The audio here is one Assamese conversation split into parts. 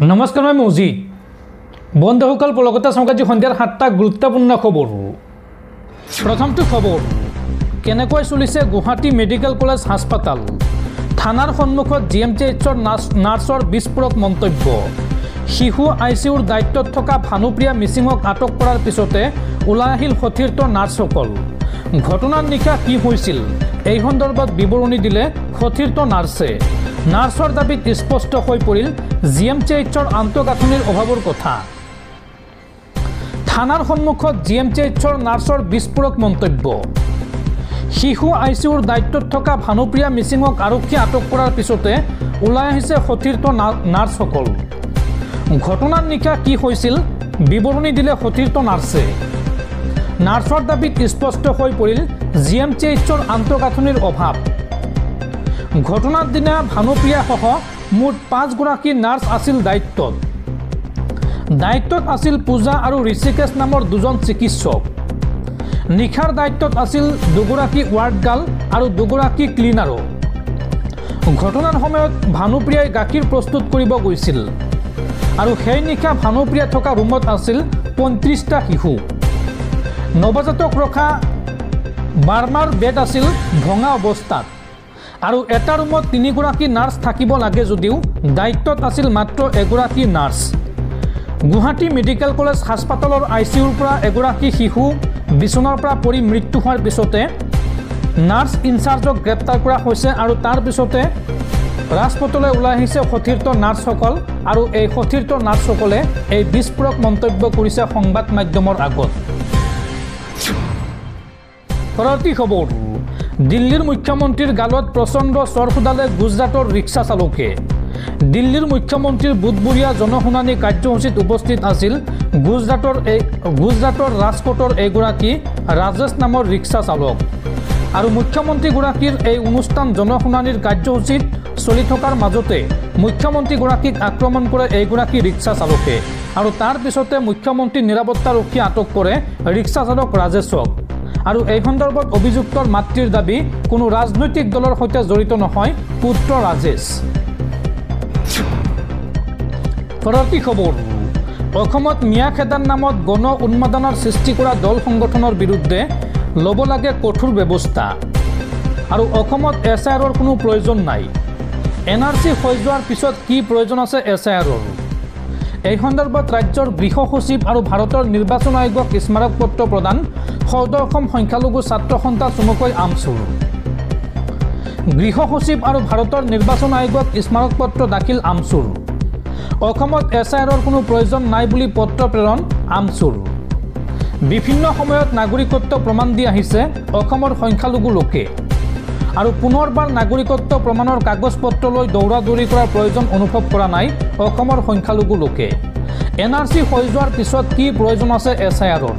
নমস্কাৰ মই মৌজি বন্ধুসকল পলকতা সংবাদ সন্ধিয়াৰ 7টা গুৰুত্বপূৰ্ণ খবৰ প্ৰথমটো খবৰ কেনেকৈ চলিছে গুৱাহাটী মেডিকেল কলেজ হাস্পতাল থানাৰ সন্মুখত জিএমচিএইচৰ নাৰ্ছৰ বিস্ফোৰক মন্তব্য শিশু আইচিউৰ দায়িত্বত থকা ভানুপ্ৰিয়া মিচিঙক আটক কৰাৰ পিছতে ওলাই আহিল সতীৰ্থ নাৰ্ছসকল ঘটনাৰ নিশা কি হৈছিল এই সন্দৰ্ভত বিৱৰণী দিলে সতীৰ্থ নাৰ্ছে নাৰ্ছৰ দাবীত স্পষ্ট হৈ পৰিল জিএমচিএইচৰ আন্তঃগাঁথনিৰ অভাৱৰ কথা থানাৰ সন্মুখত জিএমচিএইচৰ নাৰ্ছৰ বিস্ফোৰক মন্তব্য শিশু আইচিউৰ দায়িত্বত থকা ভানুপ্ৰিয়া মিচিঙক আৰক্ষীয়ে আটক কৰাৰ পিছতে ওলাই আহিছে সতীৰ্থ নাৰ্ছসকল ঘটনাৰ নিশা কি হৈছিল বিৱৰণী দিলে সতীৰ্থ নাৰ্ছে নাৰ্ছৰ দাবীত স্পষ্ট হৈ পৰিল জিএমচিএইচৰ আন্তঃগাঁথনিৰ অভাৱ ঘটনাৰ দিনা ভানুপ্ৰিয়া সহ মুঠ 5 গৰাকী নাৰ্ছ আছিল দায়িত্বত আছিল পূজা আৰু ঋষিকেশ নামৰ দুজন চিকিৎসক নিখাৰ দায়িত্বত আছিল দুগৰাকী ৱাৰ্ড গাৰ্ল আৰু দুগৰাকী ক্লিনাৰো ঘটনাৰ সময়ত ভানুপ্ৰিয়াই গাখীৰ প্ৰস্তুত কৰিব গৈছিল আৰু সেই নিশা ভানুপ্ৰিয়া থকা ৰুমত আছিল 35টা শিশু নৱজাতক ৰখা বাৰ্মাৰ বেড আছিল ভঙা অৱস্থাত আৰু এটা ৰুমত 3 গৰাকী নাৰ্ছ থাকিব লাগে যদিও দায়িত্বত আছিল মাত্ৰ এগৰাকী নাৰ্ছ গুৱাহাটী মেডিকেল কলেজ হাস্পতালৰ আইচিউৰ পৰা এগৰাকী শিশু বিছনাৰ পৰা পৰি মৃত্যু হোৱাৰ পিছতে নাৰ্ছ ইনচাৰ্জক গ্ৰেপ্তাৰ কৰা হৈছে আৰু তাৰ পিছতে ৰাজপথলৈ ওলাই আহিছে সতীৰ্থ নাৰ্ছসকল আৰু এই সতীৰ্থ নাৰ্ছসকলে এই বিস্ফোৰক মন্তব্য কৰিছে সংবাদ মাধ্যমৰ আগত পৰৱৰ্তী খবৰ দিল্লীৰ মুখ্যমন্ত্ৰীৰ গালত প্ৰচণ্ড চৰ ফুটালে গুজৰাটৰ ৰিক্সা চালকে দিল্লীৰ মুখ্যমন্ত্ৰীৰ বুধবৰীয়া জনশুনানি কাৰ্যসূচীত উপস্থিত আছিল গুজৰাটৰ ৰাজকোটৰ এগৰাকী ৰাজেশ নামৰ ৰিক্সা চালক আৰু মুখ্যমন্ত্ৰীগৰাকীৰ এই অনুষ্ঠান জনশুনানিৰ কাৰ্যসূচীত চলি থকাৰ মাজতে মুখ্যমন্ত্ৰীগৰাকীক আক্ৰমণ কৰে এইগৰাকী ৰিক্সা চালকে আৰু তাৰ পিছতে মুখ্যমন্ত্ৰী নিৰাপত্তাৰক্ষীয়ে আটক কৰে ৰিক্সা চালক ৰাজেশক আৰু এই সন্দৰ্ভত অভিযুক্তৰ মাতৃৰ দাবী কোনো ৰাজনৈতিক দলৰ সৈতে জড়িত নহয় পুত্ৰ ৰাজেশ পৰৱৰ্তী খবৰ অসমত মিয়া খেদান নামত গণ উন্মাদনাৰ সৃষ্টি কৰা দল সংগঠনৰ বিৰুদ্ধে ল'ব লাগে কঠোৰ ব্যৱস্থা আৰু অসমত এছআইআৰৰ কোনো প্ৰয়োজন নাই এনআৰচি হৈ যোৱাৰ পিছত কি প্ৰয়োজন আছে এছআইআৰৰ এই সন্দৰ্ভত ৰাজ্যৰ গৃহ সচিব আৰু ভাৰতৰ নিৰ্বাচন আয়োগক স্মাৰক পত্ৰ প্ৰদান সদৌ অসম সংখ্যালঘু ছাত্ৰ সন্থা চমুকৈ আমচুৰ গৃহ সচিব আৰু ভাৰতৰ নিৰ্বাচন আয়োগক স্মাৰক পত্ৰ দাখিল আমচুৰ অসমত এছআইআৰৰ কোনো প্ৰয়োজন নাই বুলি পত্ৰ প্ৰেৰণ আমচুৰ বিভিন্ন সময়ত নাগৰিকত্ব প্ৰমাণ দি আহিছে অসমৰ সংখ্যালঘু লোকে আৰু পুনৰবাৰ নাগৰিকত্ব প্ৰমাণৰ কাগজ পত্ৰ লৈ দৌৰা দৌৰি কৰাৰ প্ৰয়োজন অনুভৱ কৰা নাই অসমৰ সংখ্যালঘু লোকে এনআৰচি হৈ যোৱাৰ পিছত কি প্ৰয়োজন আছে এছআইআৰৰ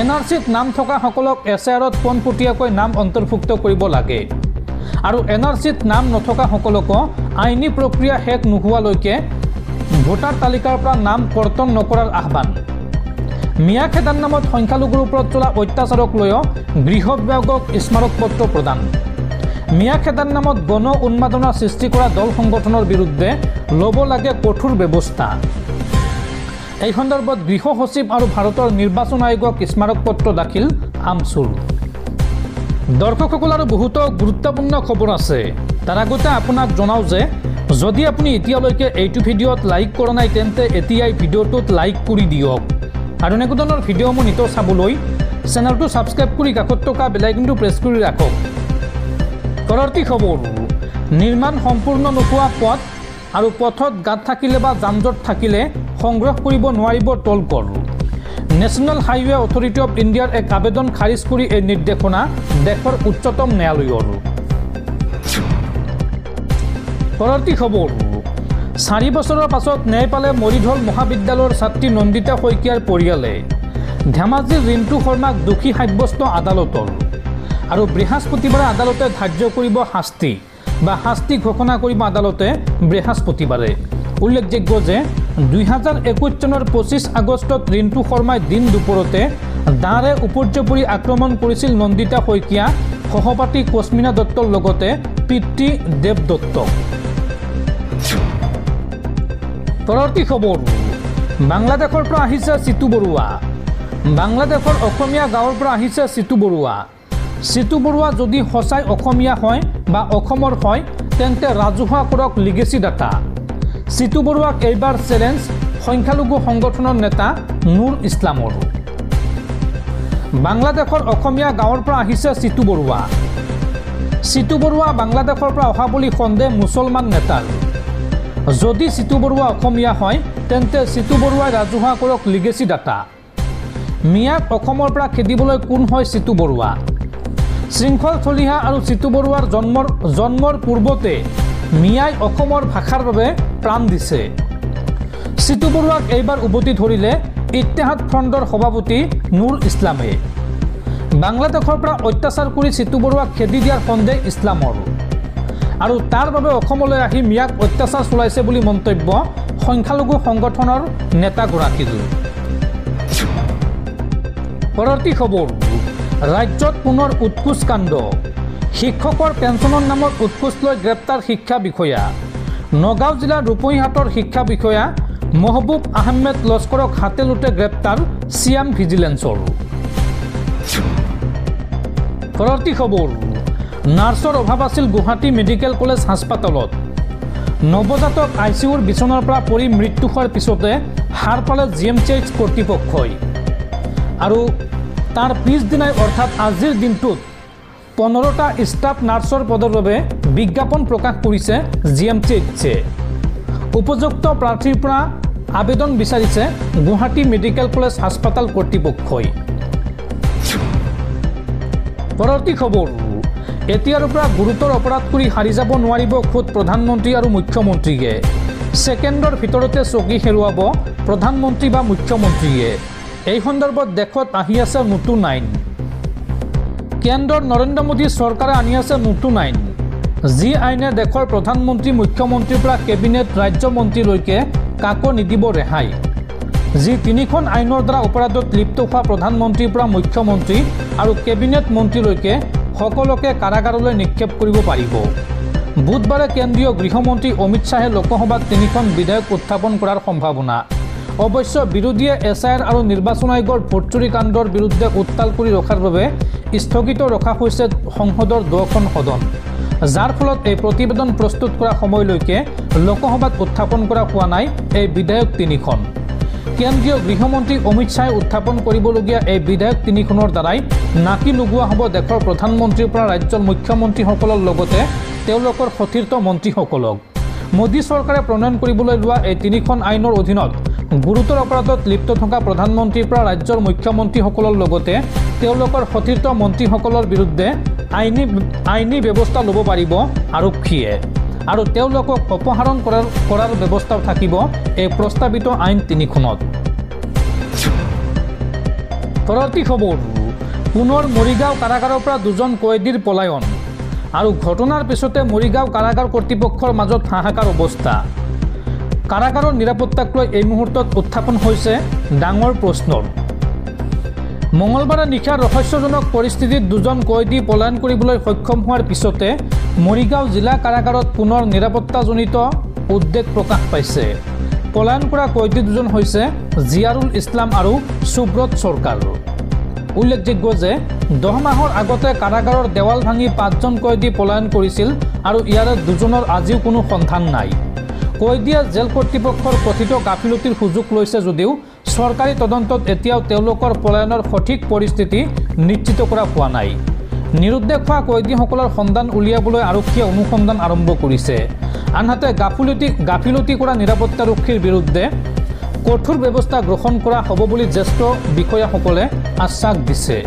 এনআৰচিত নাম থকা সকলক এছআইআৰত পোনপটীয়াকৈ নাম অন্তৰ্ভুক্ত কৰিব লাগে আৰু এনআৰচিত নাম নথকা সকলকো আইনী প্ৰক্ৰিয়া শেষ নোহোৱালৈকে ভোটাৰ তালিকাৰ পৰা নাম কৰ্তন নকৰাৰ আহ্বান মিয়া খেদান নামত সংখ্যালঘুৰ ওপৰত চলা অত্যাচাৰক লৈও গৃহ বিভাগক স্মাৰক পত্ৰ প্ৰদান মিয়া খেদান নামত গণ উন্মাদনাৰ সৃষ্টি কৰা দল সংগঠনৰ বিৰুদ্ধে ল'ব লাগে কঠোৰ ব্যৱস্থা এই সন্দৰ্ভত গৃহ সচিব আৰু ভাৰতৰ নিৰ্বাচন আয়োগক স্মাৰক পত্ৰ দাখিল আমচুৰ দৰ্শকসকল আৰু বহুতো গুৰুত্বপূৰ্ণ খবৰ আছে তাৰ আগতে আপোনাক জনাওঁ যে যদি আপুনি এতিয়ালৈকে এইটো ভিডিঅ'ত লাইক কৰা নাই তেন্তে এতিয়াই ভিডিঅ'টোত লাইক কৰি দিয়ক আৰু এনেকুৱা ধৰণৰ ভিডিঅ'সমূহ নিতৌ চাবলৈ চেনেলটো ছাবস্ক্ৰাইব কৰি কাষত থকা বেল আইকনটো প্ৰেছ কৰি ৰাখক পৰৱৰ্তী খবৰ নিৰ্মাণ সম্পূৰ্ণ নোহোৱা পথ আৰু পথত গাঁত থাকিলে বা যান-জঁট থাকিলে সংগ্ৰহ কৰিব নোৱাৰিব টোল কৰ নেশ্যনেল হাইৱে অথৰিটি অফ ইণ্ডিয়াৰ এক আবেদন খাৰিজ কৰি এই নিৰ্দেশনা দেশৰ উচ্চতম ন্যায়ালয়ৰ পৰৱৰ্তী খবৰ 4 বছৰৰ পাছত ন্যায় পালে মৰিধল মহাবিদ্যালয়ৰ ছাত্ৰী নন্দিতা শইকীয়াৰ পৰিয়ালে ধেমাজিৰ ৰিণ্টু শৰ্মাক দোষী সাব্যস্ত আদালতৰ আৰু বৃহস্পতিবাৰে আদালতে ধাৰ্য কৰিব শাস্তি ঘোষণা কৰিব আদালতে বৃহস্পতিবাৰে উল্লেখযোগ্য যে 2021 চনৰ 25 আগষ্টত ৰিণ্টু শৰ্মাই দিন দুপৰতে দাঁৰে উপৰ্যপৰি আক্ৰমণ কৰিছিল নন্দিতা শইকীয়া সহপাঠী কস্মিনা দত্তৰ লগতে পিতৃ দেৱ দত্তক পৰৱৰ্তী খবৰ বাংলাদেশৰ পৰা আহিছে চিতু বৰুৱা বাংলাদেশৰ অসমীয়া গাঁৱৰ পৰা আহিছে চিতু বৰুৱা চিতু বৰুৱা যদি সঁচাই অসমীয়া হয় বা অসমৰ হয় তেন্তে ৰাজহুৱা কৰক লিগেসি ডাটা চিতু বৰুৱাক এইবাৰ চ্যালেঞ্জ সংখ্যালঘু সংগঠনৰ নেতা নুৰ ইছলামৰ বাংলাদেশৰ অসমীয়া গাঁৱৰ পৰা আহিছে চিতু বৰুৱা বাংলাদেশৰ পৰা অহা বুলি সন্দেহ মুছলমান নেতাৰ যদি চিতু বৰুৱা অসমীয়া হয় তেন্তে চিতু বৰুৱাই ৰাজহুৱা কৰক লিগেসি ডাটা মিয়াক অসমৰ পৰা খেদিবলৈ কোন হয় চিতু বৰুৱা শৃংখল চলিহা আৰু চিতু বৰুৱাৰ জন্মৰ পূৰ্বতে মিয়াই অসমৰ ভাষাৰ বাবে প্ৰাণ দিছে চিতু বৰুৱাক এইবাৰ উভতি ধৰিলে ইত্তেহাদ ফ্ৰণ্টৰ সভাপতি নুৰ ইছলামে বাংলাদেশৰ পৰা অত্যাচাৰ কৰি চিতু বৰুৱাক খেদি দিয়াৰ সন্দেহ ইছলামৰ আৰু তাৰ বাবে অসমলৈ আহি মিয়াক অত্যাচাৰ চলাইছে বুলি মন্তব্য সংখ্যালঘু সংগঠনৰ নেতাগৰাকীৰ পৰৱৰ্তী খবৰ ৰাজ্যত পুনৰ উৎকোচ কাণ্ড শিক্ষকৰ পেঞ্চনৰ নামত উৎকোচ লৈ গ্ৰেপ্তাৰ শিক্ষা বিষয়া নগাঁও জিলাৰ ৰূপহীহাটৰ শিক্ষা বিষয়া মহবুব আহমেদ লস্কৰক হাতে লুটে গ্ৰেপ্তাৰ চিয়াম ভিজিলেন্সৰ পৰৱৰ্তী খবৰ নাৰ্ছৰ অভাৱ আছিল গুৱাহাটী মেডিকেল কলেজ হাস্পাতালত নৱজাতক আইচিউৰ বিচনাৰ পৰা পৰি মৃত্যু হোৱাৰ পিছতে হাৰ পালে জিএমচিএইচ কৰ্তৃপক্ষই আৰু তাৰ পিছদিনাই অৰ্থাৎ আজিৰ দিনটোত 15টা ষ্টাফ নাৰ্ছৰ পদৰ বাবে বিজ্ঞাপন প্ৰকাশ কৰিছে জিএমচিএইচে উপযুক্ত প্ৰাৰ্থীৰ পৰা আবেদন বিচাৰিছে গুৱাহাটী মেডিকেল কলেজ হাস্পাতাল কৰ্তৃপক্ষই পৰৱৰ্তী খবৰ এতিয়াৰ পৰা গুৰুতৰ অপৰাধ কৰি হাৰি যাব নোৱাৰিব খোদ প্ৰধানমন্ত্ৰী আৰু মুখ্যমন্ত্ৰীয়ে ছেকেণ্ডৰ ভিতৰতে চকী হেৰুৱাব প্ৰধানমন্ত্ৰী বা মুখ্যমন্ত্ৰীয়ে এই সন্দৰ্ভত দেশত আহি আছে নতুন আইন কেন্দ্ৰৰ নৰেন্দ্ৰ মোদী চৰকাৰে আনি আছে নতুন আইন যি আইনে দেশৰ প্ৰধানমন্ত্ৰী মুখ্যমন্ত্ৰীৰ পৰা কেবিনেট ৰাজ্যমন্ত্ৰীলৈকে কাকো নিদিব ৰেহাই যি তিনিখন আইনৰ দ্বাৰা অপৰাধত লিপ্ত হোৱা প্ৰধানমন্ত্ৰীৰ পৰা মুখ্যমন্ত্ৰী আৰু কেবিনেট মন্ত্ৰীলৈকে সকলোকে কাৰাগাৰলৈ নিক্ষেপ কৰিব পাৰিব বুধবাৰে কেন্দ্ৰীয় গৃহমন্ত্ৰী অমিত শ্বাহে লোকসভাত তিনিখন বিধেয়ক উত্থাপন কৰাৰ সম্ভাৱনা অৱশ্য বিৰোধীয়ে এছআইআৰ আৰু নিৰ্বাচন আয়োগৰ ভোটচুৰি কাণ্ডৰ বিৰুদ্ধে উত্তাল কৰি ৰখাৰ বাবে স্থগিত ৰখা হৈছে সংসদৰ 2খন সদন যাৰ ফলত এই প্ৰতিবেদন প্ৰস্তুত কৰা সময়লৈকে লোকসভাত উত্থাপন কৰা হোৱা নাই এই বিধেয়ক তিনিখন কেন্দ্ৰীয় গৃহমন্ত্ৰী অমিত শ্বাহে উত্থাপন কৰিবলগীয়া এই বিধেয়ক তিনিখনৰ দ্বাৰাই নাকি লগোৱা হ'ব দেশৰ প্ৰধানমন্ত্ৰীৰ পৰা ৰাজ্যৰ মুখ্যমন্ত্ৰীসকলৰ লগতে তেওঁলোকৰ সতীৰ্থ মন্ত্ৰীসকলক মোদী চৰকাৰে প্ৰণয়ন কৰিবলৈ লোৱা এই তিনিখন আইনৰ অধীনত গুৰুতৰ অপৰাধত লিপ্ত থকা প্ৰধানমন্ত্ৰীৰ পৰা ৰাজ্যৰ মুখ্যমন্ত্ৰীসকলৰ লগতে তেওঁলোকৰ সতীৰ্থ মন্ত্ৰীসকলৰ বিৰুদ্ধে আইনী ব্যৱস্থা ল'ব পাৰিব আৰক্ষীয়ে আৰু তেওঁলোকক অপসাৰণ কৰাৰ ব্যৱস্থাও থাকিব এই প্ৰস্তাৱিত আইন তিনিখনত পৰৱৰ্তী খবৰ পুনৰ মৰিগাঁও কাৰাগাৰৰ পৰা 2জন কয়দীৰ পলায়ন আৰু ঘটনাৰ পিছতে মৰিগাঁও কাৰাগাৰ কৰ্তৃপক্ষৰ মাজত হাহাকাৰ অৱস্থা কাৰাগাৰৰ নিৰাপত্তাক লৈ এই মুহূৰ্তত উত্থাপন হৈছে ডাঙৰ প্ৰশ্নৰ মঙলবাৰে নিশা ৰহস্যজনক পৰিস্থিতিত 2জন কয়দী পলায়ন কৰিবলৈ সক্ষম হোৱাৰ পিছতে মৰিগাঁও জিলা কাৰাগাৰত পুনৰ নিৰাপত্তাজনিত উদ্বেগ প্ৰকাশ পাইছে পলায়ন কৰা কয়দী 2জন হৈছে জিয়াৰুল ইছলাম আৰু সুব্ৰত চৰকাৰ উল্লেখযোগ্য যে 10 মাহৰ আগতে কাৰাগাৰৰ দেৱাল ভাঙি 5জন কয়দী পলায়ন কৰিছিল আৰু ইয়াৰে 2জনৰ আজিও কোনো সন্ধান নাই কয়দীয়ে জেল কৰ্তৃপক্ষৰ কথিত গাফিলতিৰ সুযোগ লৈছে যদিও চৰকাৰী তদন্তত এতিয়াও তেওঁলোকৰ পলায়নৰ সঠিক পৰিস্থিতি নিশ্চিত কৰা হোৱা নাই নিৰুদ্দেশ হোৱা কয়দীসকলৰ সন্ধান উলিয়াবলৈ আৰক্ষীয়ে অনুসন্ধান আৰম্ভ কৰিছে আনহাতে গাফিলতি কৰা নিৰাপত্তাৰক্ষীৰ বিৰুদ্ধে কঠোৰ ব্যৱস্থা গ্ৰহণ কৰা হ'ব বুলি জ্যেষ্ঠ বিষয়াসকলে আশ্বাস দিছে